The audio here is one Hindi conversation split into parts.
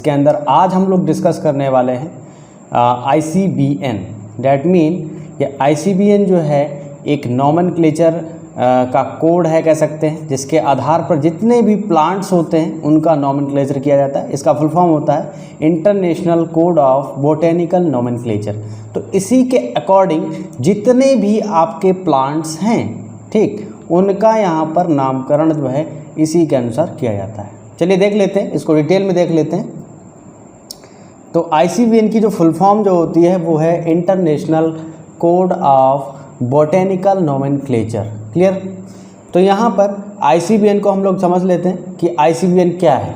के अंदर आज हम लोग डिस्कस करने वाले हैं ICBN। डैट मीन ये ICBN जो है एक नॉमेनक्लेचर का कोड है कह सकते हैं, जिसके आधार पर जितने भी प्लांट्स होते हैं उनका नॉमेनक्लेचर किया जाता है। इसका फुल फॉर्म होता है international code of botanical nomenclature. तो इसी के अकॉर्डिंग जितने भी आपके प्लांट्स हैं, ठीक, उनका यहाँ पर नामकरण जो है इसी के अनुसार किया जाता है। चलिए देख लेते हैं, इसको डिटेल में देख लेते हैं। तो ICBN की जो फुल फॉर्म जो होती है वो है international code of botanical nomenclature. Clear? तो यहाँ पर ICBN को हम लोग समझ लेते हैं कि ICBN क्या है।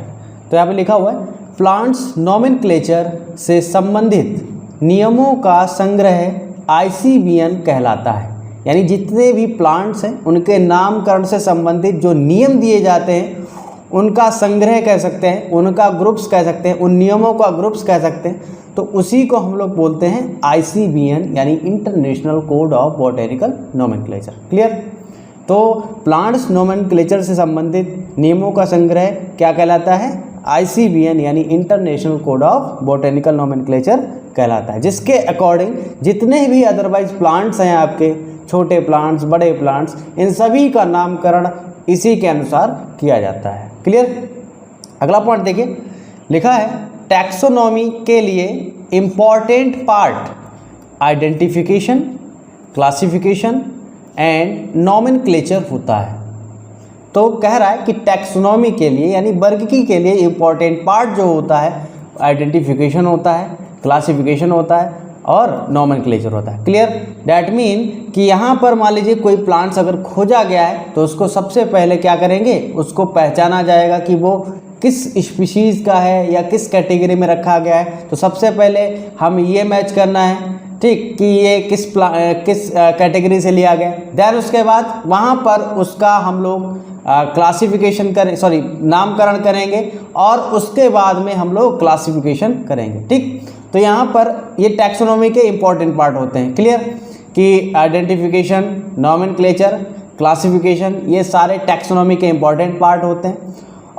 तो यहाँ पे लिखा हुआ है प्लांट्स नॉमेनक्लेचर से संबंधित नियमों का संग्रह ICBN कहलाता है। यानी जितने भी प्लांट्स हैं उनके नामकरण से संबंधित जो नियम दिए जाते हैं उनका संग्रह कह सकते हैं, उनका ग्रुप्स कह सकते हैं, उन नियमों का ग्रुप्स कह सकते हैं। तो उसी को हम लोग बोलते हैं ICBN यानी international code of botanical nomenclature. Clear? तो प्लांट्स नॉमेनक्लेचर से संबंधित नियमों का संग्रह क्या कहलाता है? ICBN यानी international code of botanical nomenclature कहलाता है, जिसके अकॉर्डिंग जितने भी अदरवाइज प्लांट्स हैं आपके, छोटे प्लांट्स, बड़े प्लांट्स, इन सभी का नामकरण इसी के अनुसार किया जाता है। क्लियर? अगला पॉइंट देखिए, लिखा है टैक्सोनॉमी के लिए important part identification, classification and nomenclature होता है। तो कह रहा है कि टैक्सोनॉमी के लिए यानी वर्गीकी के लिए इम्पॉर्टेंट पार्ट जो होता है आइडेंटिफिकेशन होता है, क्लासिफिकेशन होता है और नॉमेनक्लेचर होता है। क्लियर? डैट मीन कि यहाँ पर मान लीजिए कोई प्लांट्स अगर खोजा गया है तो उसको सबसे पहले क्या करेंगे, उसको पहचाना जाएगा कि वो किस स्पीशीज़ का है या किस कैटेगरी में रखा गया है। तो सबसे पहले हम ये मैच करना है, ठीक, कि ये किस कैटेगरी से लिया गया। देन उसके बाद वहाँ पर उसका हम लोग क्लासिफिकेशन करें, सॉरी, नामकरण करेंगे और उसके बाद में हम लोग क्लासिफिकेशन करेंगे। ठीक, तो यहाँ पर ये टैक्सोनॉमी के इम्पॉर्टेंट पार्ट होते हैं। क्लियर? कि आइडेंटिफिकेशन, नॉमेनक्लेचर, क्लासिफिकेशन, ये सारे टैक्सोनॉमी के इम्पॉर्टेंट पार्ट होते हैं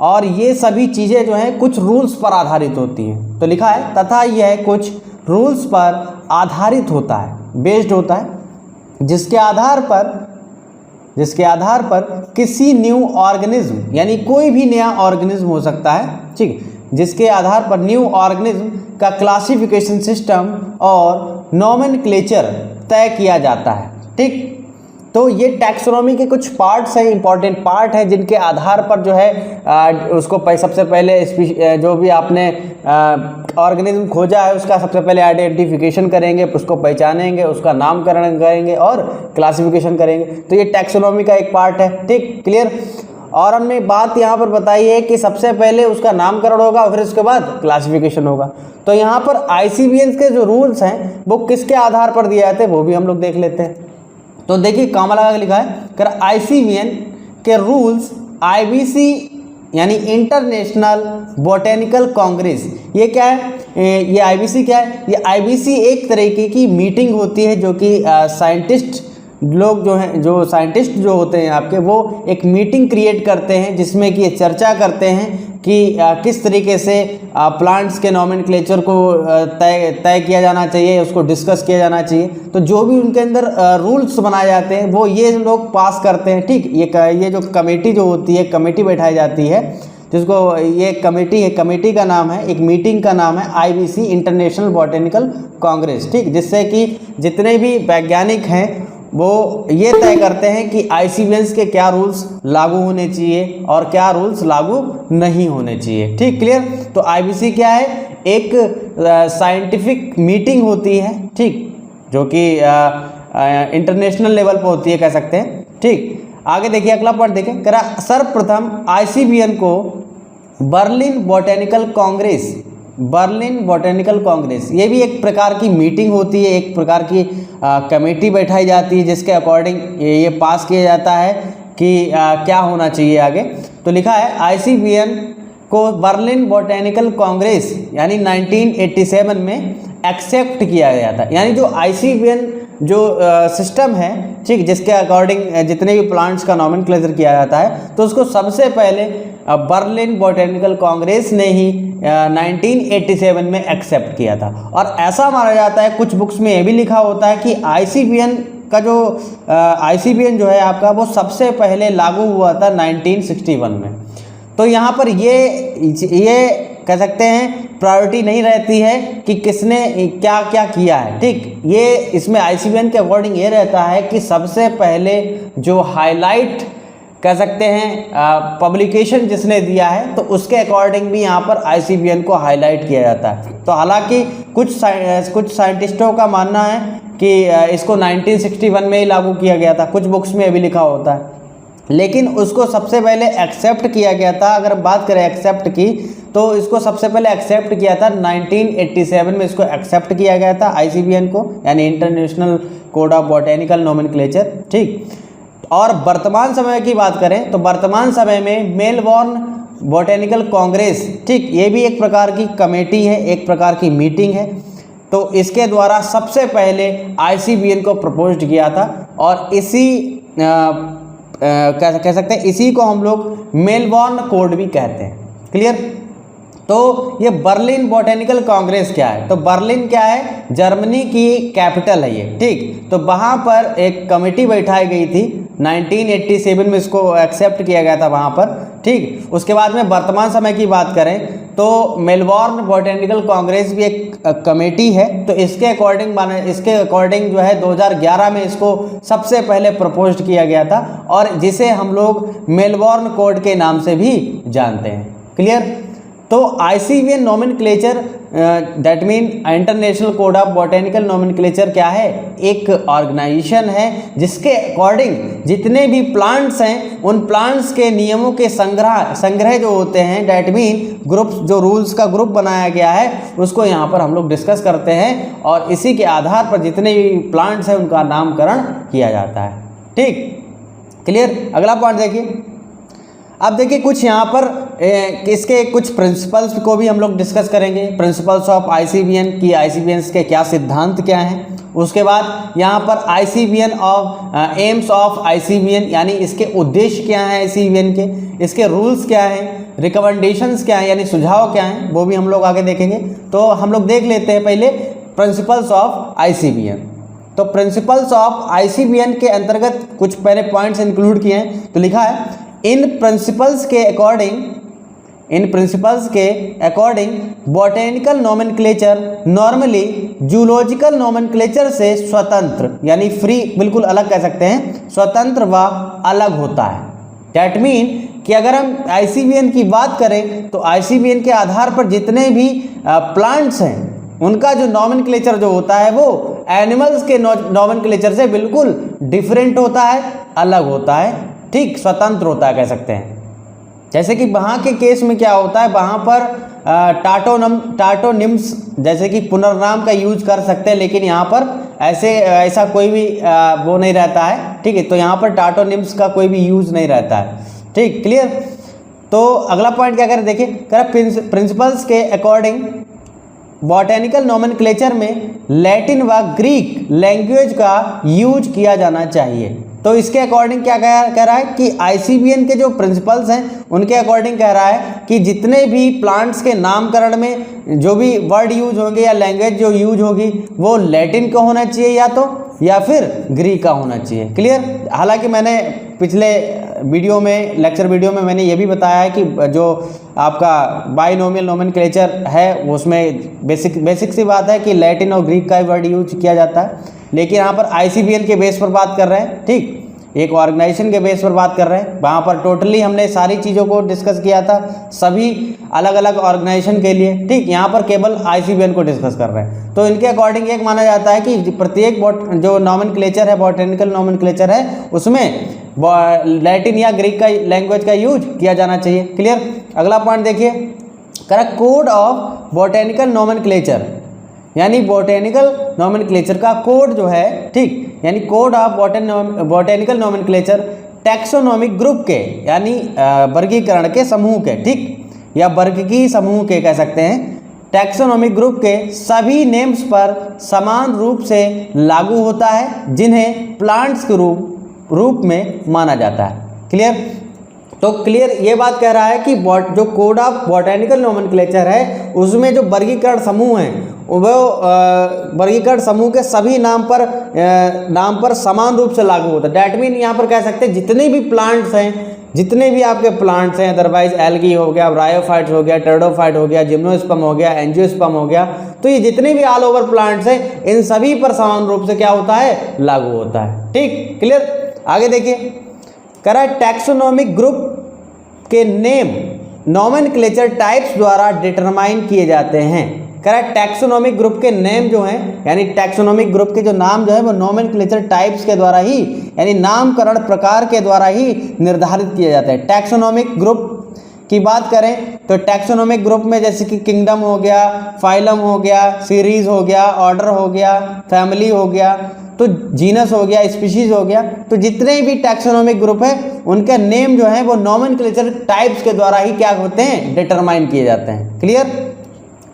और ये सभी चीज़ें जो हैं कुछ रूल्स पर आधारित होती हैं। तो लिखा है तथा यह कुछ रूल्स पर आधारित होता है, बेस्ड होता है, जिसके आधार पर किसी न्यू ऑर्गेनिज्म यानी कोई भी नया ऑर्गेनिज्म हो सकता है, ठीक, जिसके आधार पर न्यू ऑर्गेनिज्म का क्लासिफिकेशन सिस्टम और नॉमेनक्लेचर तय किया जाता है। ठीक, तो ये टैक्सोनॉमी के कुछ पार्ट्स हैं, इंपॉर्टेंट पार्ट हैं, जिनके आधार पर जो है उसको सबसे पहले जो भी आपने ऑर्गेनिज्म खोजा है उसका सबसे पहले आइडेंटिफिकेशन करेंगे, उसको पहचानेंगे, उसका नामकरण करेंगे और क्लासिफिकेशन करेंगे। तो ये टैक्सोनॉमी का एक पार्ट है। ठीक, क्लियर? और हमने बात यहाँ पर बताई है कि सबसे पहले उसका नामकरण होगा और फिर उसके बाद क्लासिफिकेशन होगा। तो यहाँ पर ICBN के जो रूल्स हैं वो किसके आधार पर दिए जाते हैं वो भी हम लोग देख लेते हैं। तो देखिए काम लगा के लिखा है कर ICBN के रूल्स IBC यानी इंटरनेशनल बोटेनिकल कांग्रेस, ये क्या है? ये IBC क्या है? ये IBC एक तरीके की मीटिंग होती है जो कि साइंटिस्ट लोग जो हैं, जो साइंटिस्ट जो होते हैं आपके, वो एक मीटिंग क्रिएट करते हैं जिसमें कि ये चर्चा करते हैं कि किस तरीके से प्लांट्स के नॉमेनक्लेचर को तय किया जाना चाहिए, उसको डिस्कस किया जाना चाहिए। तो जो भी उनके अंदर रूल्स बनाए जाते हैं वो ये लोग पास करते हैं। ठीक, ये जो कमेटी जो होती है, कमेटी बैठाई जाती है, जिसको ये कमेटी है, कमेटी का नाम है, एक मीटिंग का नाम है IBC इंटरनेशनल बोटेनिकल कांग्रेस। ठीक, जिससे कि जितने भी वैज्ञानिक हैं वो ये तय करते हैं कि ICBN के क्या रूल्स लागू होने चाहिए और क्या रूल्स लागू नहीं होने चाहिए। ठीक, क्लियर? तो IBC क्या है? एक साइंटिफिक मीटिंग होती है, ठीक, जो कि इंटरनेशनल लेवल पर होती है कह सकते हैं। ठीक, आगे देखिए अगला पॉइंट देखें, करा सर्वप्रथम ICBN को बर्लिन बोटेनिकल कांग्रेस, ये भी एक प्रकार की मीटिंग होती है, एक प्रकार की कमेटी बैठाई जाती है जिसके अकॉर्डिंग ये पास किया जाता है कि क्या होना चाहिए आगे। तो लिखा है ICBN को बर्लिन बोटेनिकल कांग्रेस यानी 1987 में एक्सेप्ट किया गया था। यानी जो ICBN जो सिस्टम है, ठीक, जिसके अकॉर्डिंग जितने भी प्लांट्स का नॉमेनक्लेचर किया जाता है, तो उसको सबसे पहले बर्लिन बॉटेनिकल कांग्रेस ने ही 1987 में एक्सेप्ट किया था। और ऐसा माना जाता है, कुछ बुक्स में ये भी लिखा होता है कि ICBN का जो ICBN जो है आपका, वो सबसे पहले लागू हुआ था 1961 में। तो यहाँ पर ये कह सकते हैं प्रायोरिटी नहीं रहती है कि किसने क्या क्या किया है, ठीक। ये इसमें ICBN के अकॉर्डिंग ये रहता है कि सबसे पहले जो हाईलाइट कह सकते हैं पब्लिकेशन जिसने दिया है, तो उसके अकॉर्डिंग भी यहाँ पर ICBN को हाईलाइट किया जाता है। तो हालांकि कुछ साइंटिस्टों का मानना है कि इसको 1961 में ही लागू किया गया था, कुछ बुक्स में भी लिखा होता है, लेकिन उसको सबसे पहले एक्सेप्ट किया गया था। अगर बात करें एक्सेप्ट की, तो इसको सबसे पहले एक्सेप्ट किया था 1987 में, इसको एक्सेप्ट किया गया था ICBN को, यानी international code of botanical nomenclature, ठीक। और वर्तमान समय की बात करें तो वर्तमान समय में मेलबॉर्न बॉटेनिकल कांग्रेस, ठीक, ये भी एक प्रकार की कमेटी है, एक प्रकार की मीटिंग है। तो इसके द्वारा सबसे पहले ICBN को प्रपोज किया था, और इसी कह सकते हैं इसी को हम लोग मेलबॉर्न कोड भी कहते हैं। क्लियर। तो ये बर्लिन बॉटेनिकल कांग्रेस क्या है, तो बर्लिन क्या है, जर्मनी की कैपिटल है ये, ठीक। तो वहाँ पर एक कमेटी बैठाई गई थी 1987 में, इसको एक्सेप्ट किया गया था वहाँ पर, ठीक। उसके बाद में वर्तमान समय की बात करें तो मेलबॉर्न बॉटेनिकल कांग्रेस भी एक कमेटी है। तो इसके अकॉर्डिंग जो है 2011 में इसको सबसे पहले प्रपोज किया गया था, और जिसे हम लोग मेलबॉर्न कोड के नाम से भी जानते हैं। क्लियर। तो ICBN nomenclature that mean international code of botanical nomenclature क्या है, एक ऑर्गेनाइजेशन है जिसके अकॉर्डिंग जितने भी प्लांट्स हैं, उन प्लांट्स के नियमों के संग्रह जो होते हैं, दैट मीन ग्रुप्स, जो रूल्स का ग्रुप बनाया गया है, उसको यहाँ पर हम लोग डिस्कस करते हैं, और इसी के आधार पर जितने भी प्लांट्स हैं उनका नामकरण किया जाता है। ठीक, क्लियर। अगला पॉइंट देखिए। अब देखिए कुछ यहाँ पर इसके कुछ प्रिंसिपल्स को भी हम लोग डिस्कस करेंगे, प्रिंसिपल्स ऑफ ICBN की, ICBN के क्या सिद्धांत क्या हैं। उसके बाद यहाँ पर ICBN of AIIMS of ICBN, यानी इसके उद्देश्य क्या हैं ICBN के, इसके रूल्स क्या हैं, रिकमेंडेशंस क्या हैं, यानी सुझाव क्या हैं, वो भी हम लोग आगे देखेंगे। तो हम लोग देख लेते हैं पहले प्रिंसिपल्स ऑफ ICBN। तो प्रिंसिपल्स ऑफ ICBN के अंतर्गत कुछ पहले पॉइंट्स इंक्लूड किए हैं। तो लिखा है इन प्रिंसिपल्स के according botanical nomenclature normally zoological nomenclature से स्वतंत्र, यानी फ्री, बिल्कुल अलग कह सकते हैं, स्वतंत्र व अलग होता है। दैट मीन कि अगर हम ICBN की बात करें तो ICBN के आधार पर जितने भी प्लांट्स हैं उनका जो नोमेनक्लेचर जो होता है वो एनिमल्स के नोमेनक्लेचर से बिल्कुल डिफरेंट होता है, अलग होता है, ठीक, स्वतंत्र होता है कह सकते हैं। जैसे कि वहाँ के केस में क्या होता है, वहाँ पर टार्टोनिम्स जैसे कि पुनर्नाम का यूज कर सकते हैं, लेकिन यहाँ पर ऐसा कोई भी वो नहीं रहता है। ठीक है, तो यहाँ पर टार्टोनिम्स का कोई भी यूज नहीं रहता है। ठीक, क्लियर। तो अगला पॉइंट क्या करें, देखिए प्रिंसिपल्स के अकॉर्डिंग बॉटेनिकल नोमेनक्लेचर में लैटिन व ग्रीक लैंग्वेज का यूज किया जाना चाहिए। तो इसके अकॉर्डिंग क्या कह रहा है कि ICBN के जो प्रिंसिपल्स हैं उनके अकॉर्डिंग कह रहा है कि जितने भी प्लांट्स के नामकरण में जो भी वर्ड यूज होंगे या लैंग्वेज जो यूज होगी वो लैटिन का होना चाहिए या फिर ग्रीक का होना चाहिए। क्लियर। हालांकि मैंने पिछले लेक्चर वीडियो में मैंने ये भी बताया है कि जो आपका बाइनोमियल नोमेनक्लेचर है उसमें बेसिक सी बात है कि लैटिन और ग्रीक का वर्ड यूज किया जाता है, लेकिन यहाँ पर ICBN के बेस पर बात कर रहे हैं। ठीक, एक ऑर्गेनाइजेशन के बेस पर बात कर रहे हैं। वहाँ पर टोटली हमने सारी चीज़ों को डिस्कस किया था, सभी अलग अलग ऑर्गेनाइजेशन के लिए। ठीक, यहाँ पर केवल ICBN को डिस्कस कर रहे हैं। तो इनके अकॉर्डिंग एक माना जाता है कि प्रत्येक जो नोमेनक्लेचर है, बॉटेनिकल नोमेनक्लेचर है, उसमें लैटिन या ग्रीक का लैंग्वेज का यूज किया जाना चाहिए। क्लियर। अगला पॉइंट देखिए, correct code of botanical nomenclature, यानी बॉटेनिकल नोमेनक्लेचर का कोड जो है, ठीक, यानी code of botanical nomenclature taxonomic group के, यानी वर्गीकरण के समूह के, ठीक, या वर्ग की समूह के कह सकते हैं, टैक्सोनॉमिक ग्रुप के सभी नेम्स पर समान रूप से लागू होता है जिन्हें प्लांट्स के रूप में माना जाता है। क्लियर? तो क्लियर ये बात कह रहा है कि जो कोड ऑफ बॉटेनिकल नोमेनक्लेचर है उसमें जो वर्गीकरण समूह हैं वो वर्गीकरण समूह के सभी नाम पर समान रूप से लागू होता है। डैट मीन यहाँ पर कह सकते हैं जितने भी प्लांट्स हैं, जितने भी आपके प्लांट्स हैं, अदरवाइज एल्गी हो गया, ब्रायोफाइट्स हो गया, टेरिडोफाइट हो गया, जिम्नोस्पर्म हो गया, एंजियोस्पर्म हो गया, तो ये जितने भी ऑल ओवर प्लांट्स हैं इन सभी पर समान रूप से क्या होता है? लागू होता है। ठीक, क्लियर? आगे देखिए, कह रहा है टैक्सोनॉमिक ग्रुप के नेम नोमेनक्लेचर टाइप्स द्वारा डिटरमाइन किए जाते हैं। कह रहा है टैक्सोनॉमिक ग्रुप के नेम जो हैं, यानी टैक्सोनॉमिक ग्रुप के जो नाम जो है वो नोमेनक्लेचर टाइप्स के द्वारा ही, यानी नामकरण प्रकार के द्वारा ही निर्धारित किए जाते हैं। टैक्सोनॉमिक ग्रुप की बात करें तो टैक्सोनॉमिक ग्रुप में जैसे कि किंगडम हो गया, फाइलम हो गया, सीरीज हो गया, ऑर्डर हो गया, फैमिली हो गया, तो जीनस हो गया, स्पीशीज हो गया, तो जितने भी टैक्सोनॉमिक ग्रुप है उनके नेम जो है वो नोमेनक्लेचर टाइप्स के द्वारा ही क्या होते हैं? डिटरमाइन किए जाते हैं। क्लियर?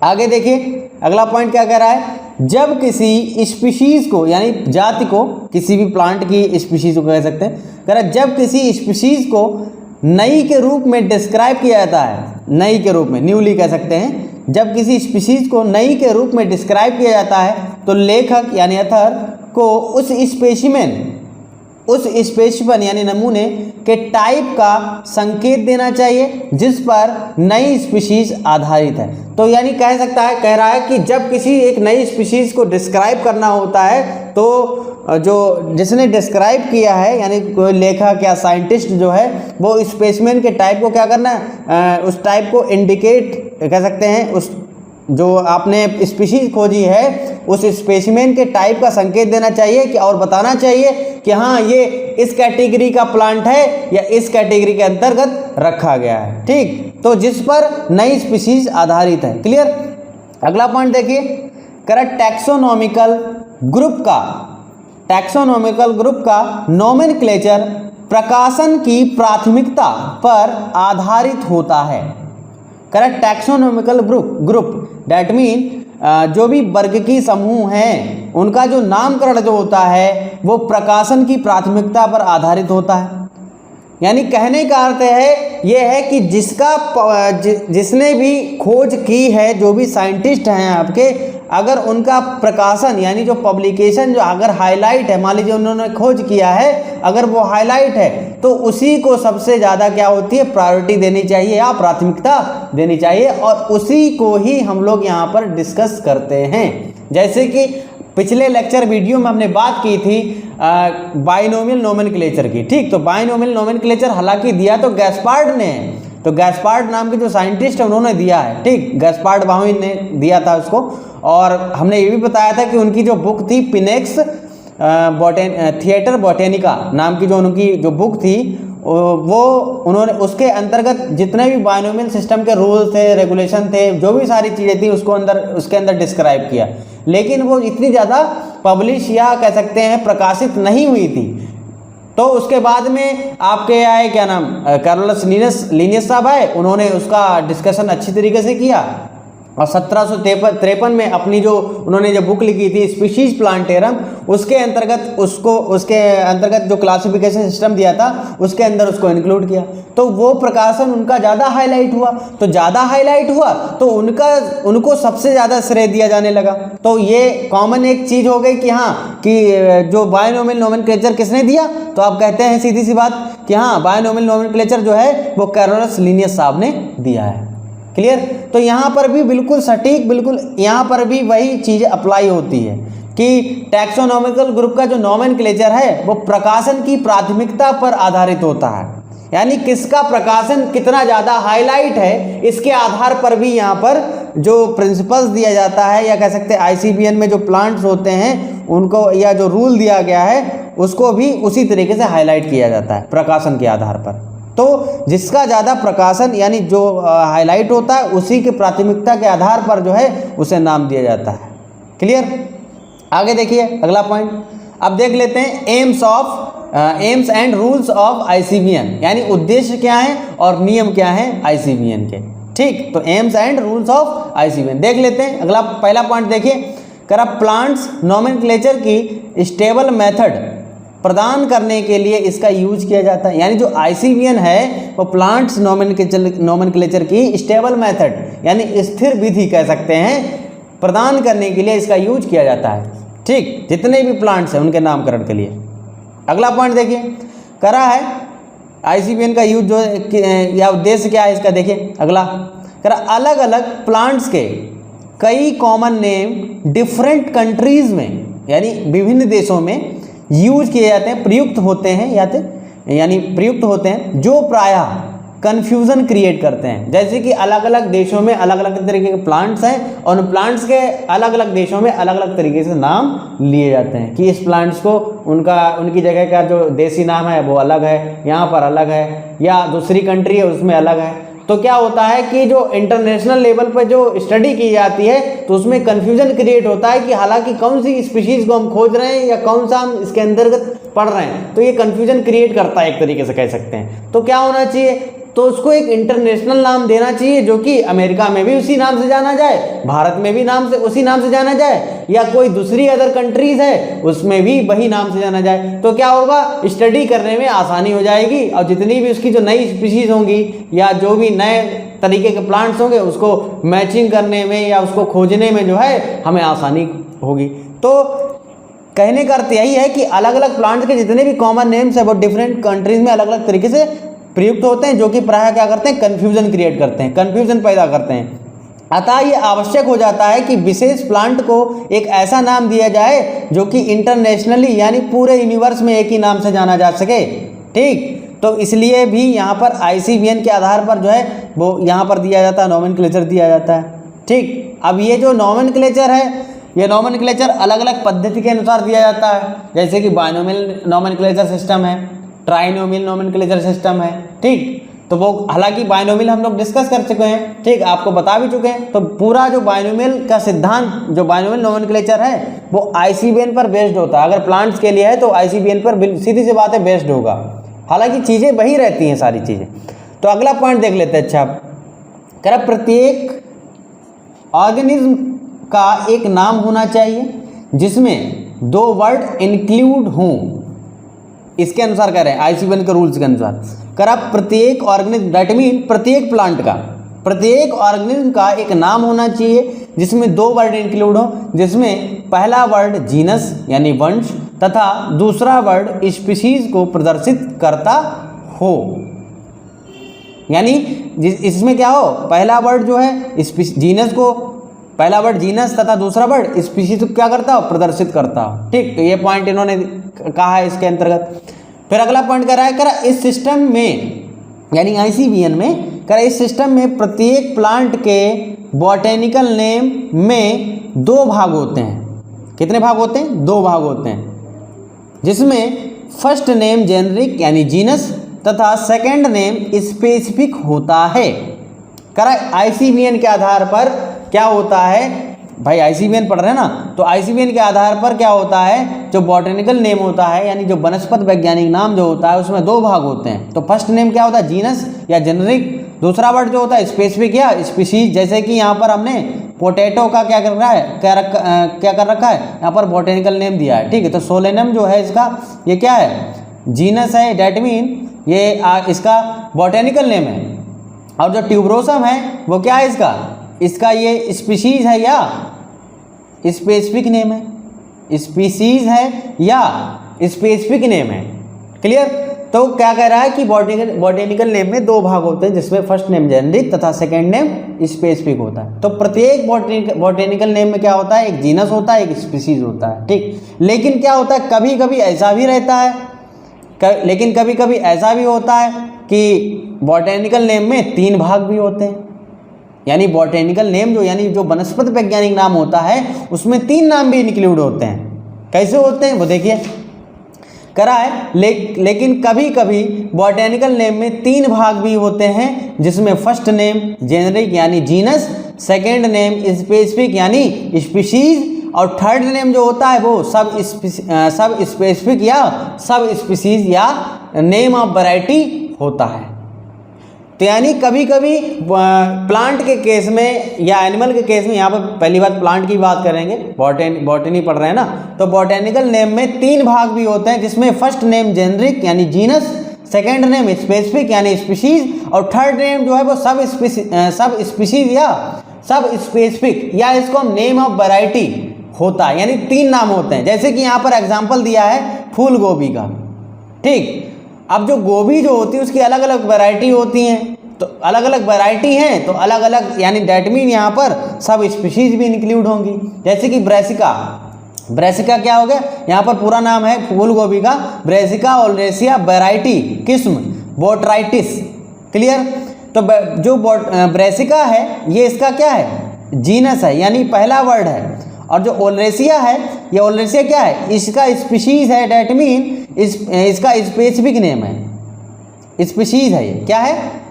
आगे देखिए, अगला पॉइंट क्या कह रहा है? जब किसी स्पीशीज को, यानी जाति को, किसी भी प्लांट की स्पीशीज को कह सकते हैं, कह रहा है जब किसी स्पीशीज को नई के रूप में डिस्क्राइब किया जाता है, नई के रूप में, न्यूली कह सकते हैं, जब किसी स्पीशीज को नई के रूप में डिस्क्राइब किया जाता है तो लेखक यानी अथर को उस स्पेसिफिन यानी नमूने के टाइप का संकेत देना चाहिए जिस पर नई स्पीशीज आधारित है। तो यानी कह रहा है कि जब किसी एक नई स्पीशीज को डिस्क्राइब करना होता है तो जो जिसने डिस्क्राइब किया है यानी कोई लेखक या साइंटिस्ट जो है वो स्पेसिमेन के टाइप को क्या करना है, उस टाइप को इंडिकेट कह सकते हैं, उस जो आपने स्पीशीज खोजी है उस स्पेसिमेन के टाइप का संकेत देना चाहिए कि और बताना चाहिए कि हाँ ये इस कैटेगरी का प्लांट है या इस कैटेगरी के अंतर्गत रखा गया है। ठीक, तो जिस पर नई स्पीशीज आधारित है। क्लियर? अगला पॉइंट देखिए, करेक्ट टैक्सोनॉमिकल ग्रुप का नोमेनक्लेचर प्रकाशन की प्राथमिकता पर आधारित होता है। Correct taxonomical group that mean जो भी वर्ग की समूह हैं उनका जो नामकरण जो होता है वो प्रकाशन की प्राथमिकता पर आधारित होता है। यानी कहने का अर्थ है ये है कि जिसने भी खोज की है, जो भी साइंटिस्ट हैं आपके, अगर उनका प्रकाशन यानी जो पब्लिकेशन जो अगर हाईलाइट है, मान लीजिए उन्होंने खोज किया है, अगर वो हाईलाइट है तो उसी को सबसे ज़्यादा क्या होती है? प्रायोरिटी देनी चाहिए या प्राथमिकता देनी चाहिए, और उसी को ही हम लोग यहाँ पर डिस्कस करते हैं। जैसे कि पिछले लेक्चर वीडियो में हमने बात की थी बाइनोमियल नोमेनक्लेचर की। ठीक, तो बाइनोमियल नोमेनक्लेचर हालांकि दिया तो गैस्पार्ड ने, तो गैस्पार्ड नाम के जो साइंटिस्ट है उन्होंने दिया है। ठीक, गैस्पार्ड बाउइन ने दिया था उसको, और हमने ये भी बताया था कि उनकी जो बुक थी पिनेक्स थिएटर बॉटेनिका नाम की जो उनकी जो बुक थी वो उन्होंने उसके अंतर्गत जितने भी बाइनोमियल सिस्टम के रूल्स थे, रेगुलेशन थे, जो भी सारी चीज़ें थी उसके अंदर डिस्क्राइब किया, लेकिन वो इतनी ज़्यादा पब्लिश या कह सकते हैं प्रकाशित नहीं हुई थी। तो उसके बाद में आपके आए क्या नाम कार्लोस लीनियस साहब आए, उन्होंने उसका डिस्कशन अच्छी तरीके से किया, और 1753 में अपनी जो उन्होंने जो बुक लिखी थी स्पीशीज प्लांटेरम, उसके अंतर्गत जो क्लासिफिकेशन सिस्टम दिया था उसके अंदर उसको इंक्लूड किया। तो वो प्रकाशन उनका ज़्यादा हाईलाइट हुआ, तो ज़्यादा हाईलाइट हुआ तो उनको सबसे ज़्यादा श्रेय दिया जाने लगा। तो ये कॉमन एक चीज़ हो गई कि हाँ कि जो बाइनोमियल नोमेनक्लेचर किसने दिया, तो आप कहते हैं सीधी सी बात कि हाँ बाइनोमियल नोमेनक्लेचर जो है वो कार्लोस लीनियस साहब ने दिया है। क्लियर? तो यहाँ पर भी बिल्कुल सटीक, बिल्कुल यहाँ पर भी वही चीज़ अप्लाई होती है कि टैक्सोनॉमिकल ग्रुप का जो नोमेनक्लेचर है वो प्रकाशन की प्राथमिकता पर आधारित होता है, यानी किसका प्रकाशन कितना ज़्यादा हाईलाइट है इसके आधार पर भी यहाँ पर जो प्रिंसिपल्स दिया जाता है, या कह सकते हैं ICBN में जो प्लांट्स होते हैं उनको, या जो रूल दिया गया है उसको भी उसी तरीके से हाईलाइट किया जाता है प्रकाशन के आधार पर। तो जिसका ज़्यादा प्रकाशन यानी जो हाईलाइट होता है उसी के प्राथमिकता के आधार पर जो है उसे नाम दिया जाता है। क्लियर? आगे देखिए अगला पॉइंट, अब देख लेते हैं AIIMS and rules of ICBN, यानी उद्देश्य क्या है और नियम क्या है ICBN के। ठीक, तो AIIMS and rules of ICBN देख लेते हैं। अगला पहला पॉइंट देखिए, करा प्लांट्स नोमेनक्लेचर की स्टेबल मेथड प्रदान करने के लिए इसका यूज किया जाता है। यानी जो आईसीबीएन है वो प्लांट्स नोमेनक्लेचर की स्टेबल मेथड यानी स्थिर विधि कह सकते हैं प्रदान करने के लिए इसका यूज किया जाता है। ठीक, जितने भी प्लांट्स हैं उनके नामकरण के लिए। अगला पॉइंट देखिए, करा है आईसीबीएन का यूज जो या उद्देश्य क्या है इसका, देखिए अगला करा अलग अलग प्लांट्स के कई कॉमन नेम डिफरेंट कंट्रीज में यानी विभिन्न देशों में यूज किए जाते हैं, प्रयुक्त होते हैं यानी प्रयुक्त होते हैं जो प्रायः कन्फ्यूज़न क्रिएट करते हैं। जैसे कि अलग अलग देशों में अलग अलग तरीके के प्लांट्स हैं और उन प्लांट्स के अलग अलग देशों में अलग अलग तरीके से नाम लिए जाते हैं कि इस प्लांट्स को उनकी जगह का जो देसी नाम है वो अलग है, यहाँ पर अलग है, या दूसरी कंट्री है उसमें अलग है। तो क्या होता है कि जो इंटरनेशनल लेवल पर जो स्टडी की जाती है तो उसमें कन्फ्यूजन क्रिएट होता है कि हालांकि कौन सी स्पीशीज़ को हम खोज रहे हैं या कौन सा हम इसके अंतर्गत पढ़ रहे हैं, तो ये कन्फ्यूजन क्रिएट करता है एक तरीके से कह सकते हैं। तो क्या होना चाहिए, तो उसको एक इंटरनेशनल नाम देना चाहिए जो कि अमेरिका में भी उसी नाम से जाना जाए, भारत में भी उसी नाम से जाना जाए, या कोई दूसरी अदर कंट्रीज है उसमें भी वही नाम से जाना जाए। तो क्या होगा, स्टडी करने में आसानी हो जाएगी और जितनी भी उसकी जो नई स्पीशीज होंगी या जो भी नए तरीके के प्लांट्स होंगे उसको मैचिंग करने में या उसको खोजने में जो है हमें आसानी होगी। तो कहने का अर्थ यही है कि अलग अलग प्लांट्स के जितने भी कॉमन नेम्स है वो डिफरेंट कंट्रीज में अलग अलग तरीके से प्रयुक्त होते हैं जो कि प्रायः क्या करते हैं, कन्फ्यूजन क्रिएट करते हैं, कन्फ्यूजन पैदा करते हैं। अतः ये आवश्यक हो जाता है कि विशेष प्लांट को एक ऐसा नाम दिया जाए जो कि इंटरनेशनली यानी पूरे यूनिवर्स में एक ही नाम से जाना जा सके। ठीक, तो इसलिए भी यहाँ पर आईसीबीएन के आधार पर जो है वो यहाँ पर दिया जाता है, नोमेनक्लेचर दिया जाता है। ठीक, अब ये जो नोमेनक्लेचर है ये नोमेनक्लेचर अलग अलग पद्धति के अनुसार दिया जाता है, जैसे कि बाइनोमियल नोमेनक्लेचर सिस्टम है, ट्राइनोमियल नोमेनक्लेचर सिस्टम है। ठीक, तो वो हालांकि बाइनोमियल हम लोग डिस्कस कर चुके हैं, ठीक, आपको बता भी चुके हैं। तो पूरा जो बाइनोमियल का सिद्धांत जो बाइनोमियल नोमेनक्लेचर है वो आईसीबीएन पर बेस्ड होता है। अगर प्लांट्स के लिए है तो आईसीबीएन पर सीधी सी बात है बेस्ड होगा, हालांकि चीज़ें वही रहती हैं सारी चीज़ें। तो अगला पॉइंट देख लेते हैं। अच्छा, कह रहा प्रत्येक ऑर्गेनिज्म का एक नाम होना चाहिए जिसमें 2 वर्ड इंक्लूड हों। इसके अनुसार कह रहे हैं आईसीबीएन के रूल्स के अनुसार, करा प्रत्येक ऑर्गेनिज्म दैट मीन प्रत्येक ऑर्गेनिज्म का एक नाम होना चाहिए जिसमें 2 वर्ड इंक्लूड हो, जिसमें पहला वर्ड जीनस यानी वंश तथा दूसरा वर्ड स्पीशीज को प्रदर्शित करता हो। यानी इसमें क्या हो, पहला वर्ड जो है जीनस को, पहला वर्ड जीनस तथा दूसरा वर्ड स्पीशीज को क्या करता हो, प्रदर्शित करता हो। ठीक, तो ये पॉइंट इन्होंने कहा है इसके अंतर्गत। फिर अगला पॉइंट कह रहा है, करा इस सिस्टम में यानी आईसीबीएन में, करा इस सिस्टम में प्रत्येक प्लांट के बॉटेनिकल नेम में 2 भाग होते हैं। कितने भाग होते हैं, 2 भाग होते हैं, जिसमें फर्स्ट नेम जेनरिक यानी जीनस तथा सेकंड नेम स्पेसिफिक होता है। करा आईसीबीएन के आधार पर क्या होता है, भाई आईसीबीएन पढ़ रहे हैं ना, तो आईसीबीएन के आधार पर क्या होता है, जो बॉटेनिकल नेम होता है यानी जो वनस्पत वैज्ञानिक नाम जो होता है उसमें 2 भाग होते हैं। तो फर्स्ट नेम क्या होता है, जीनस या जेनरिक, दूसरा वर्ड जो होता है स्पेसिफिक या स्पीशीज। जैसे कि यहाँ पर हमने पोटैटो का क्या कर रहा है, क्या कर रखा है, यहाँ पर बॉटेनिकल नेम दिया है। ठीक है, तो सोलेनम जो है इसका ये क्या है, जीनस है, डैट मीन ये इसका बॉटेनिकल नेम है। और जो ट्यूबरोसम है वो क्या है इसका ये स्पीशीज है या स्पेसिफिक नेम है, स्पीशीज है या स्पेसिफिक नेम है। क्लियर, तो क्या कह रहा है कि बॉटेनिकल नेम में 2 भाग होते हैं, जिसमें फर्स्ट नेम जेनरिक तथा सेकंड नेम स्पेसिफिक होता है। तो प्रत्येक बॉटेनिकल नेम में क्या होता है, एक जीनस होता है, एक स्पीशीज होता है। ठीक, लेकिन क्या होता है, कभी कभी ऐसा भी रहता है, लेकिन कभी कभी ऐसा भी होता है कि बॉटेनिकल नेम में 3 भाग भी होते हैं। यानी बॉटेनिकल नेम जो यानी जो वनस्पति वैज्ञानिक नाम होता है उसमें 3 नाम भी इंक्लूड होते हैं। कैसे होते हैं वो देखिए, करा है लेकिन कभी कभी बॉटेनिकल नेम में 3 भाग भी होते हैं, जिसमें फर्स्ट नेम जेनरिक यानी जीनस, सेकंड नेम स्पेसिफिक यानी स्पीशीज, और थर्ड नेम जो होता है वो सब स्पेसिफिक या सब स्पीशीज या नेम ऑफ वैरायटी होता है। तो यानी कभी कभी प्लांट के केस में या एनिमल के केस में, यहाँ पर पहली बात प्लांट की बात करेंगे, बॉटनी पढ़ रहे हैं ना, तो बॉटेनिकल नेम में 3 भाग भी होते हैं, जिसमें फर्स्ट नेम जेनरिक यानी जीनस, सेकेंड नेम स्पेसिफिक यानी स्पीशीज, और थर्ड नेम जो है वो सब स्पीशीज या सब स्पेसिफिक, या इसको हम नेम ऑफ वैरायटी होता है, यानी 3 नाम होते हैं। जैसे कि यहाँ पर एग्जाम्पल दिया है फूल गोभी का, ठीक। अब जो गोभी जो होती है उसकी अलग अलग वैरायटी होती हैं, तो अलग अलग वैरायटी हैं तो अलग अलग, यानी डैट मीन यहाँ पर सब स्पीशीज भी इंक्लूड होंगी। जैसे कि ब्रेसिका क्या हो गया, यहाँ पर पूरा नाम है फूल गोभी का ब्रेसिका ओलरेसिया, वैरायटी किस्म बोट्राइटिस, क्लियर। तो जो ब्रेसिका है ये इसका क्या है, जीनस है, यानी पहला वर्ड है, और जो ओलरेसिया है, ये ओलरेसिया क्या है, इसका स्पीशीज है, डैट मीन इसका स्पेसिफिक नेम है, स्पीशीज है, ये क्या है,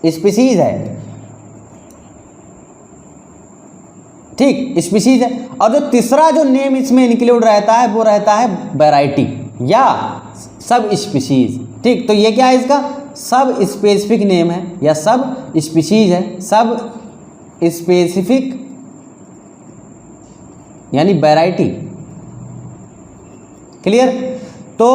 स्पीशीज है, ठीक, स्पीशीज है। और जो तीसरा जो नेम इसमें इंक्लूड रहता है वो रहता है वैरायटी या सब स्पीशीज, ठीक। तो ये क्या है, इसका सब स्पेसिफिक नेम है या सब स्पीशीज है, सब स्पेसिफिक यानी वैरायटी, क्लियर। तो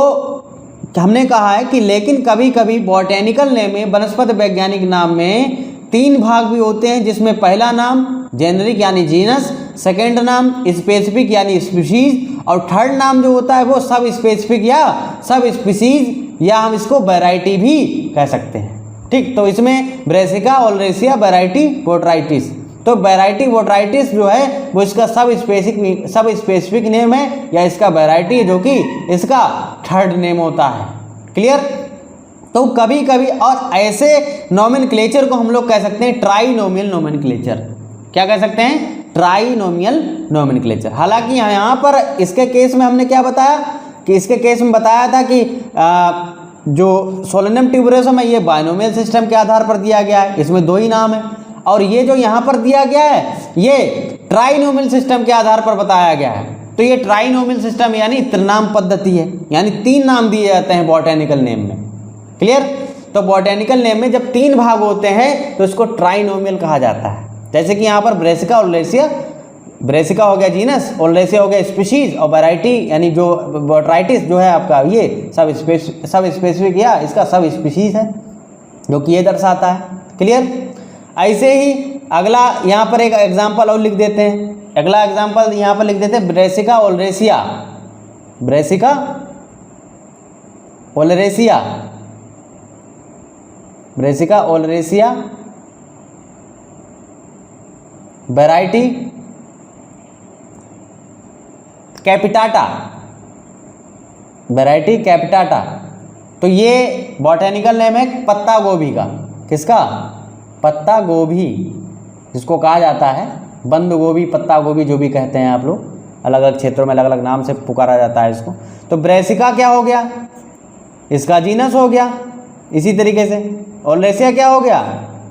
हमने कहा है कि लेकिन कभी कभी बॉटेनिकल नेम में, वनस्पति वैज्ञानिक नाम में 3 भाग भी होते हैं, जिसमें पहला नाम जेनरिक यानी जीनस, सेकेंड नाम स्पेसिफिक यानी स्पीशीज, और थर्ड नाम जो होता है वो सब स्पेसिफिक या सब स्पीशीज, या हम इसको वैरायटी भी कह सकते हैं, ठीक। तो इसमें ब्रेसिका ओलरेसिया वैरायटी बोट्राइटिस, तो वैरायटी बोट्राइटिस जो है वो इसका सब स्पेसिफिक नेम है या इसका वैरायटी जो कि इसका थर्ड नेम होता है, क्लियर। तो कभी कभी और ऐसे नोमेनक्लेचर को हम लोग कह सकते हैं ट्राइनोमियल नोमेनक्लेचर, क्या कह सकते हैं, ट्राइनोमियल नोमेनक्लेचर। हालांकि यहाँ पर इसके केस में हमने क्या बताया कि इसके केस में बताया था कि जो सोलेनम ट्यूबरोसम है ये बाइनोमियल सिस्टम के आधार पर दिया गया है, इसमें 2 ही नाम है, और ये जो यहाँ पर दिया गया है ये ट्राइनोमियल सिस्टम के आधार पर बताया गया है। तो ये ट्राइनोमियल सिस्टम यानी त्रिनाम पद्धति है, यानी 3 नाम दिए जाते हैं बॉटेनिकल नेम में, क्लियर। तो बॉटेनिकल नेम में जब 3 भाग होते हैं तो इसको ट्राइनोमियल कहा जाता है। जैसे कि यहाँ पर ब्रेसिका ओलरेसिया, ब्रेसिका हो गया जीनस, ओलरेसिया हो गया स्पीशीज, और वैरायटी यानी जो बोट्राइटिस जो है आपका ये सब स्पेसिफिक या इसका सब स्पीशीज है, जो कि ये दर्शाता है, क्लियर। ऐसे ही अगला यहाँ पर एक एग्जाम्पल और लिख देते हैं, अगला एग्जाम्पल यहाँ पर लिख देते हैं Brassica ओलरेसिया, Brassica ओलरेसिया, Brassica ओलरेसिया variety capitata, variety capitata. तो ये बॉटेनिकल नेम है पत्ता गोभी का, किसका, पत्ता गोभी, जिसको कहा जाता है बंद गोभी, पत्ता गोभी, जो भी कहते हैं आप लोग, अलग अलग क्षेत्रों में अलग अलग नाम से पुकारा जाता है इसको। तो ब्रेसिका क्या हो गया, इसका जीनस हो गया, इसी तरीके से ओलरेसिया क्या हो गया,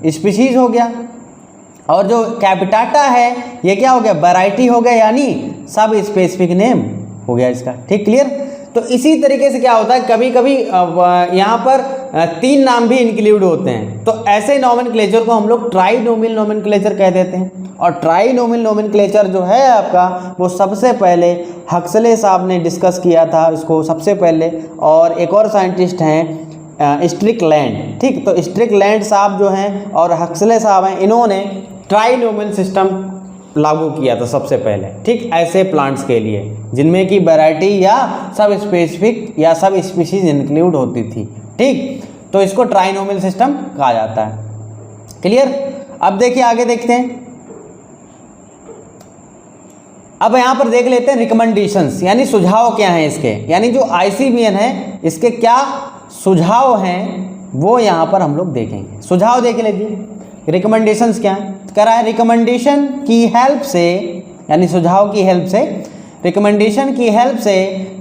स्पीशीज हो गया, और जो कैपिटाटा है ये क्या हो गया, वैरायटी हो गया, यानी सब स्पेसिफिक नेम हो गया इसका, ठीक, क्लियर। तो इसी तरीके से क्या होता है, कभी कभी यहाँ पर 3 नाम भी इंक्लूड होते हैं, तो ऐसे नोमेनक्लेचर को हम लोग ट्राइनोमियल नोमेनक्लेचर कह देते हैं। और ट्राइनोमियल नोमेनक्लेचर जो है आपका वो सबसे पहले हक्सले साहब ने डिस्कस किया था इसको सबसे पहले, और एक और साइंटिस्ट हैं स्ट्रिकलैंड, ठीक। तो स्ट्रिकलैंड साहब जो हैं और हक्सले साहब हैं, इन्होंने ट्राइनोमियल सिस्टम लागू किया था सबसे पहले, ठीक, ऐसे प्लांट्स के लिए जिनमें कि वैरायटी या सब स्पेसिफिक या सब स्पीशीज इंक्लूड होती थी, ठीक। तो इसको ट्राइनोमियल सिस्टम कहा जाता है, क्लियर। अब देखिए आगे देखते हैं, अब यहाँ पर देख लेते हैं रिकमेंडेशंस, यानी सुझाव क्या हैं इसके, यानी जो ICBN है इसके क्या सुझाव हैं वो यहाँ पर हम लोग देखेंगे। सुझाव देख लीजिए, रिकमेंडेशंस क्या है, कह रहा है रिकमेंडेशन की हेल्प से, यानी सुझाव की हेल्प से, रिकमेंडेशन की हेल्प से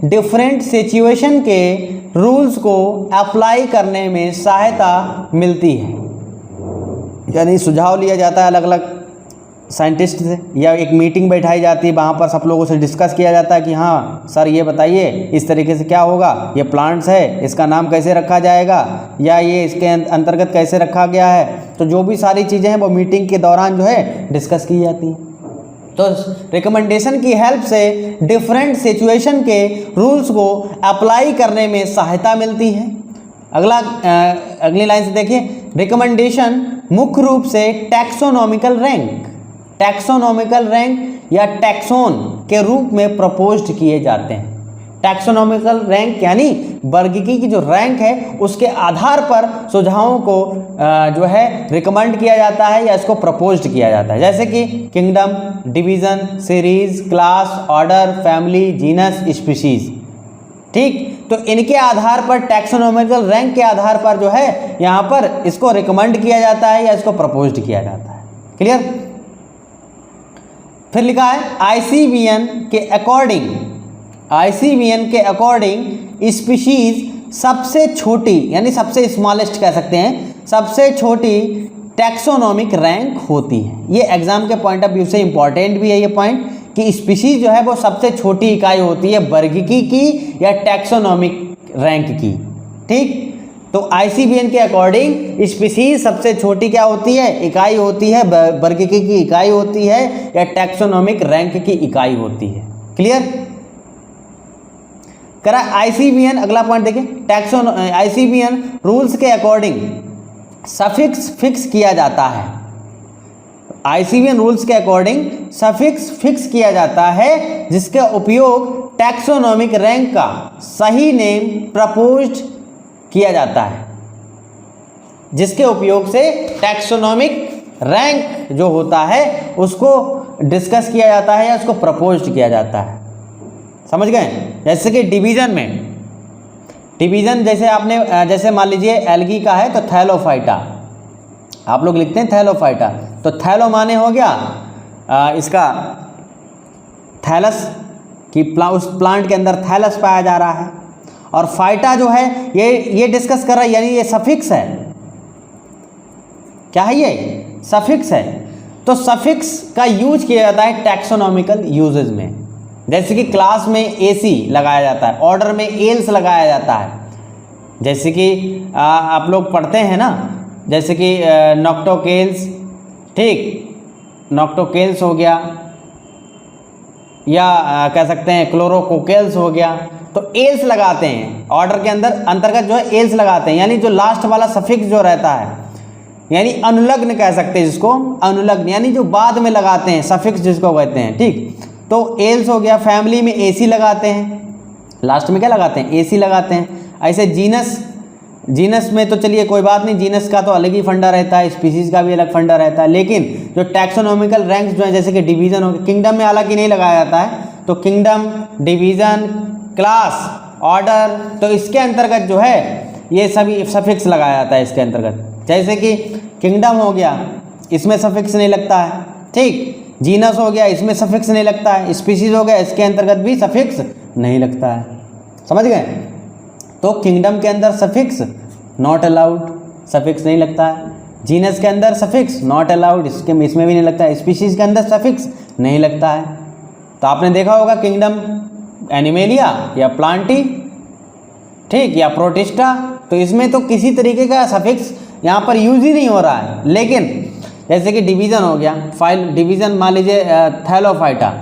डिफरेंट सिचुएशन के रूल्स को अप्लाई करने में सहायता मिलती है। यानी सुझाव लिया जाता है अलग अलग साइंटिस्ट से, या एक मीटिंग बैठाई जाती है, वहाँ पर सब लोगों से डिस्कस किया जाता है कि हाँ सर ये बताइए इस तरीके से क्या होगा, ये प्लांट्स है, इसका नाम कैसे रखा जाएगा, या ये इसके अंतर्गत कैसे रखा गया है। तो जो भी सारी चीज़ें हैं वो मीटिंग के दौरान जो है डिस्कस की जाती हैं। तो रिकमेंडेशन की हेल्प से डिफरेंट सिचुएशन के रूल्स को अप्लाई करने में सहायता मिलती है। अगली लाइन से देखिए, रिकमेंडेशन मुख्य रूप से टैक्सोनॉमिकल रैंक या टैक्सोन के रूप में प्रपोज्ड किए जाते हैं। टैक्सोनॉमिकल रैंक यानी वर्गीकी की जो रैंक है उसके आधार पर सुझावों को जो है रिकमेंड किया जाता है या इसको प्रपोज्ड किया जाता है। जैसे कि kingdom, division, series, class, order, family, genus, species. ठीक, तो इनके आधार पर टैक्सोनॉमिकल रैंक के आधार पर जो है यहाँ पर इसको रिकमेंड किया जाता है या इसको प्रपोज्ड किया जाता है। क्लियर। फिर लिखा है ICVN के अकॉर्डिंग स्पीशीज सबसे छोटी यानी सबसे स्मॉलेस्ट कह सकते हैं, सबसे छोटी टैक्सोनॉमिक रैंक होती है। ये एग्जाम के पॉइंट ऑफ व्यू से इंपॉर्टेंट भी है ये पॉइंट कि स्पीशीज जो है वो सबसे छोटी इकाई होती है वर्गीकी की या टैक्सोनॉमिक रैंक की। ठीक, तो ICVN के अकॉर्डिंग स्पीशीज सबसे छोटी क्या होती है, इकाई होती है, वर्गीकी की इकाई होती है या टैक्सोनॉमिक रैंक की इकाई होती है। क्लियर करा। ICVN अगला पॉइंट देखिए, ICVN रूल्स के अकॉर्डिंग सफिक्स फिक्स किया जाता है। ICVN रूल्स के अकॉर्डिंग सफिक्स फिक्स किया जाता है जिसका उपयोग टैक्सोनॉमिक रैंक का सही नेम प्रपोज्ड किया जाता है, जिसके उपयोग से टैक्सोनॉमिक रैंक जो होता है उसको डिस्कस किया जाता है या उसको प्रपोज्ड किया जाता है। समझ गए। जैसे कि डिवीज़न जैसे आपने जैसे मान लीजिए एल्गी का है तो थैलोफाइटा, आप लोग लिखते हैं थैलोफाइटा, तो थैलो माने हो गया इसका थैलस कि उस प्लांट के अंदर थैलस पाया जा रहा है, और फाइटा जो है ये डिस्कस कर रहा है यानी ये सफिक्स है। क्या है ये? सफिक्स है। तो सफिक्स का यूज किया जाता है टैक्सोनॉमिकल यूजेज में। जैसे कि क्लास में AC लगाया जाता है, ऑर्डर में एल्स लगाया जाता है। जैसे कि आप लोग पढ़ते हैं ना, जैसे कि नॉक्टोकेल्स, ठीक, नॉक्टोकेल्स हो गया, या कह सकते हैं क्लोरोकोकेल्स हो गया। तो एल्स लगाते हैं ऑर्डर के अंतर्गत जो है एल्स लगाते हैं, यानी जो लास्ट वाला सफिक्स जो रहता है, यानी अनुलग्न कह सकते हैं जिसको, अनुलग्न यानी जो बाद में लगाते हैं सफिक्स जिसको कहते हैं। ठीक, तो एल्स हो गया। फैमिली में AC लगाते हैं, लास्ट में क्या लगाते हैं? AC लगाते हैं। ऐसे जीनस में तो चलिए कोई बात नहीं, जीनस का तो अलग ही फंडा रहता है, स्पीसीज का भी अलग फंडा रहता है, लेकिन जो टैक्सोनॉमिकल रैंक्स जो है जैसे कि डिवीज़न हो गया, किंगडम में हालांकि नहीं लगाया जाता है, तो किंगडम, डिवीज़न, क्लास, ऑर्डर, तो इसके अंतर्गत जो है ये सभी सफिक्स लगाया जाता है इसके अंतर्गत। जैसे कि किंगडम हो गया, इसमें सफिक्स नहीं लगता है। ठीक, जीनस हो गया, इसमें सफिक्स नहीं लगता है। स्पीसीज हो गया, इसके अंतर्गत भी सफिक्स नहीं लगता है। समझ गए। तो किंगडम के अंदर सफिक्स नॉट अलाउड, सफिक्स नहीं लगता है। जीनस के अंदर सफिक्स नॉट अलाउड, इसमें भी नहीं लगता है। स्पीशीज के अंदर सफिक्स नहीं लगता है। तो आपने देखा होगा किंगडम एनिमेलिया या प्लांटी, ठीक, या प्रोटिस्टा, तो इसमें तो किसी तरीके का सफिक्स यहाँ पर यूज ही नहीं हो रहा है। लेकिन जैसे कि डिवीज़न हो गया, डिवीज़न मान लीजिए थैलोफाइटा,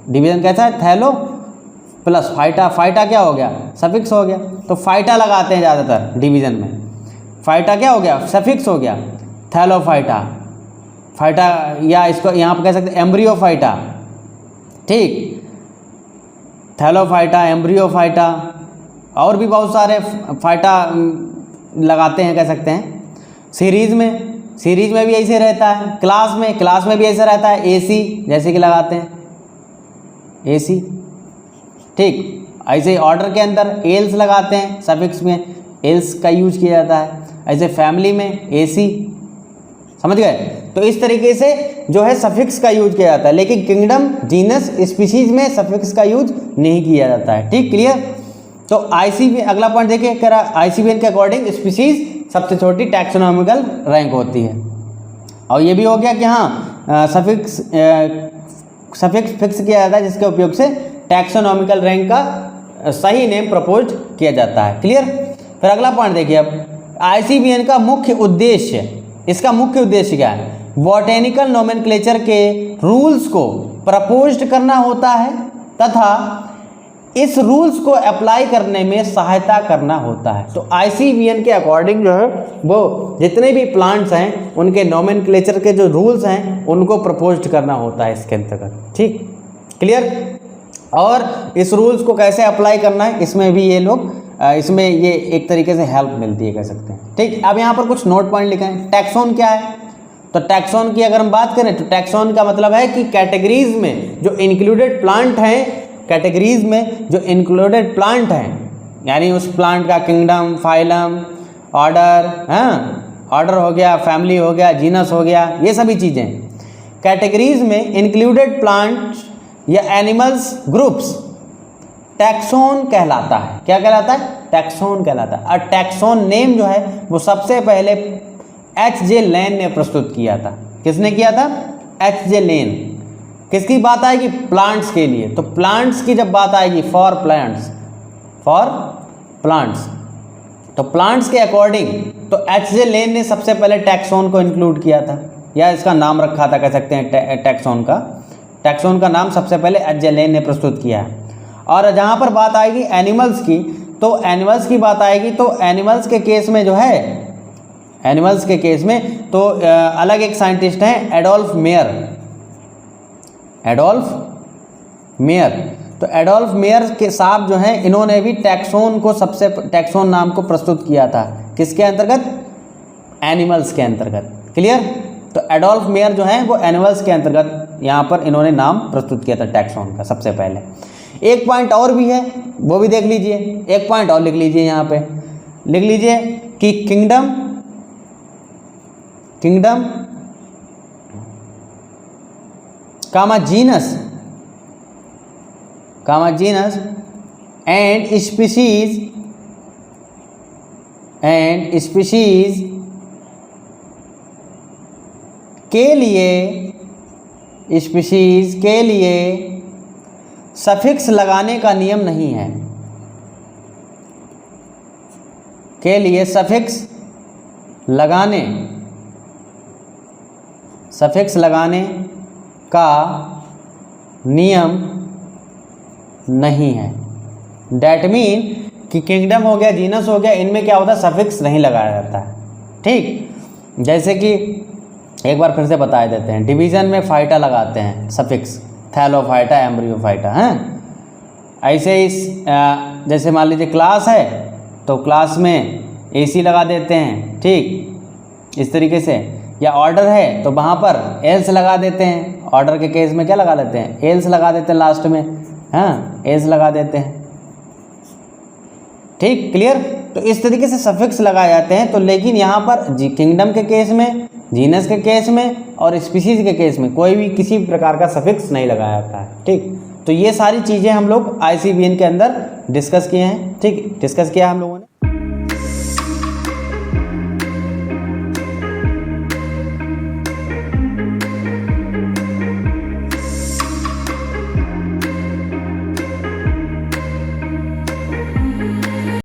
डिवीज़न कैसा है? थैलो प्लस फाइटा, फाइटा क्या हो गया? सफिक्स हो गया। तो फाइटा लगाते हैं ज़्यादातर डिवीज़न में। फाइटा क्या हो गया? सफिक्स हो गया, थैलोफाइटा, फाइटा, या इसको यहाँ पर कह सकते हैं एम्ब्रियोफाइटा। ठीक, थैलोफाइटा, एम्ब्रियोफाइटा, और भी बहुत सारे फाइटा लगाते हैं, कह सकते हैं। सीरीज़ में भी ऐसे रहता है। क्लास में भी ऐसा रहता है। AC जैसे कि लगाते हैं AC। ठीक, ऐसे ऑर्डर के अंदर एल्स लगाते हैं, सफिक्स में एल्स का यूज किया जाता है। ऐसे फैमिली में AC। समझ गए। तो इस तरीके से जो है सफिक्स का यूज किया जाता है, लेकिन किंगडम, जीनस, स्पीशीज में सफिक्स का यूज नहीं किया जाता है। ठीक, क्लियर। तो ICVN अगला पॉइंट देखिए, कह रहा ICVN के अकॉर्डिंग स्पीशीज सबसे छोटी टैक्सोनॉमिकल रैंक होती है। और ये भी हो गया कि हाँ सफिक्स फिक्स किया जाता है, जिसके उपयोग से टैक्सोनॉमिकल रैंक का सही नेम प्रपोज किया जाता है। क्लियर। फिर अगला पॉइंट देखिए, अब आईसीबीएन का मुख्य उद्देश्य, इसका मुख्य उद्देश्य क्या है? बॉटेनिकल नोमेनक्लेचर के रूल्स को प्रपोज्ड करना होता है तथा इस रूल्स को अप्लाई करने में सहायता करना होता है। तो आईसीबीएन के अकॉर्डिंग जो है वो जितने भी प्लांट्स हैं उनके नोमेनक्लेचर के जो रूल्स हैं उनको प्रपोज्ड करना होता है इसके अंतर्गत। ठीक, क्लियर। और इस रूल्स को कैसे अप्लाई करना है, इसमें भी ये लोग इसमें ये एक तरीके से हेल्प मिलती है, कह सकते हैं। ठीक, अब यहाँ पर कुछ नोट पॉइंट लिखे हैं। टैक्सोन क्या है? तो टैक्सोन की अगर हम बात करें तो टैक्सोन का मतलब है कि कैटेगरीज में जो इंक्लूडेड प्लांट हैं, कैटेगरीज में जो इंक्लूडेड प्लांट हैं, यानी उस प्लांट का किंगडम, फाइलम, ऑर्डर, ऑर्डर हो गया, फैमिली हो गया, जीनस हो गया, ये सभी चीज़ें कैटेगरीज में इंक्लूडेड प्लांट या एनिमल्स ग्रुप्स टैक्सोन कहलाता है। क्या कहलाता है? टैक्सोन कहलाता है। और टैक्सोन नेम जो है वो सबसे पहले H.J. लेन ने प्रस्तुत किया था। किसने किया था? H.J. लेन। किसकी बात आएगी? प्लांट्स के लिए। तो प्लांट्स की जब बात आएगी, फॉर प्लांट्स, तो प्लांट्स के अकॉर्डिंग तो H.J. लेन ने सबसे पहले टैक्सोन को इंक्लूड किया था, या इसका नाम रखा था, कह सकते हैं टैक्सोन का। टैक्सोन का नाम सबसे पहले H.J. लेन ने प्रस्तुत किया है। और जहाँ पर बात आएगी एनिमल्स की, तो एनिमल्स की बात आएगी तो एनिमल्स के केस में जो है, एनिमल्स के केस में तो अलग एक साइंटिस्ट हैं, एडोल्फ मेयर। तो एडोल्फ मेयर के साहब जो हैं, इन्होंने भी टैक्सोन नाम को प्रस्तुत किया था। किसके अंतर्गत? एनिमल्स के अंतर्गत। क्लियर। तो एडोल्फ मेयर जो हैं वो एनिमल्स के अंतर्गत यहाँ पर इन्होंने नाम प्रस्तुत किया था टैक्सोन का सबसे पहले। एक पॉइंट और भी है, वो भी देख लीजिए। एक पॉइंट और लिख लीजिए, यहाँ पे लिख लीजिए कि किंगडम जीनस एंड स्पीशीज के लिए सफिक्स लगाने का नियम नहीं है। के लिए सफिक्स लगाने का नियम नहीं है। डैट मीन कि किंगडम हो गया, जीनस हो गया, इनमें क्या होता है? सफिक्स नहीं लगाया जाता है। ठीक, जैसे कि एक बार फिर से बता देते हैं, डिवीज़न में फाइटा लगाते हैं सफिक्स, थैलोफाइटा, एम्ब्रियोफाइटा, हैं। ऐसे ही जैसे मान लीजिए क्लास है तो क्लास में AC लगा देते हैं। ठीक, इस तरीके से। या ऑर्डर है तो वहाँ पर एल्स लगा देते हैं। ऑर्डर के केस में क्या लगा लेते हैं? एल्स लगा देते हैं लास्ट में, एल्स लगा देते हैं। ठीक, क्लियर। तो इस तरीके से सफिक्स लगाए जाते हैं। तो लेकिन यहाँ पर किंगडम के केस में, जीनस के केस में और स्पीशीज के केस में कोई भी किसी प्रकार का सफिक्स नहीं लगाया जाता है। ठीक, तो ये सारी चीज़ें हम लोग ICBN के अंदर डिस्कस किए हैं। ठीक, डिस्कस किया हम लोगों ने।